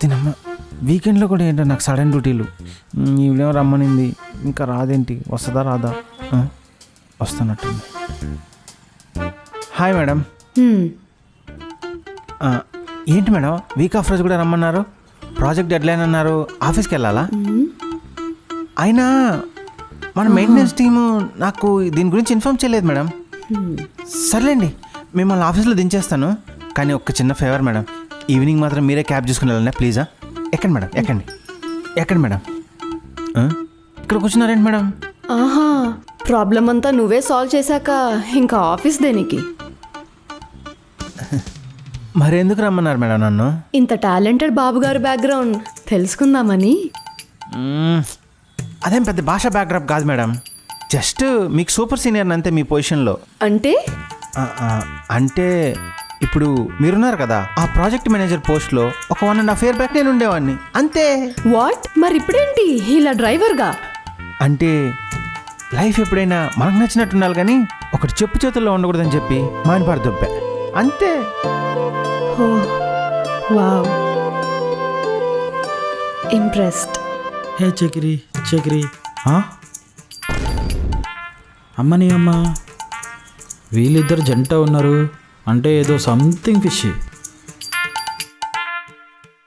తినమ్మ వీకెండ్లో కూడా ఏంటో నాకు సడన్ డ్యూటీలు. ఈవిడేమో రమ్మనింది, ఇంకా రాదేంటి, వస్తుందా రాదా? వస్తున్నట్టుంది. Hi madam. ఏంటి మేడం వీక్ ఆఫ్ రోజు కూడా రమ్మన్నారు? ప్రాజెక్ట్ డెడ్లైన్ అన్నారు, ఆఫీస్కి వెళ్ళాలా? అయినా మన మెయింటెనెన్స్ టీము నాకు దీని గురించి ఇన్ఫార్మ్ చేయలేదు మేడం. సర్లేండి, మిమ్మల్ని ఆఫీస్లో దించేస్తాను. కానీ ఒక్క చిన్న ఫేవర్ మేడం, ఈవినింగ్ మాత్రం మీరే క్యాబ్ చూసుకుని వెళ్ళండి ప్లీజా. ఎక్కండి మేడం, ఎక్కండి ఎక్కండి మేడం. ఇక్కడ కూర్చున్నారేంటి మేడం? ఆహా, ప్రాబ్లం అంతా నువ్వే సాల్వ్ చేశాక ఇంకా ఆఫీస్ దేనికి? మరెందుకు రమ్మన్నారు మేడం నన్ను? ఇంత టాలెంటెడ్ బాబు గారి బ్యాక్గ్రౌండ్ తెలుసుకుందామని. అదేం పెద్ద భాషా బ్యాక్డ్రాప్ కాదు మేడం, జస్ట్ మీకు సూపర్ సీనియర్ అంతే మీ పొజిషన్లో. అంటే అంటే ఇప్పుడు మీరున్నారు కదా, ఆ ప్రాజెక్ట్ మేనేజర్ పోస్ట్లో ఒక 1.5 year బ్యాక్ నేను ఉండేవాడిని అంతే. వాట్? మరి ఇప్పుడేంటి ఇలా డ్రైవర్గా? అంటే లైఫ్ ఎప్పుడైనా మనకు నచ్చినట్టు ఉండాలి కానీ ఒకటి చెప్పు చేతుల్లో ఉండకూడదని చెప్పి మానిపారు దొబ్బే అంతే. Wow, impressed. హే చకిరి చకిరి, అమ్మని అమ్మ, వీళ్ళిద్దరు జంట ఉన్నారు అంటే ఏదో సంథింగ్ ఫిష్.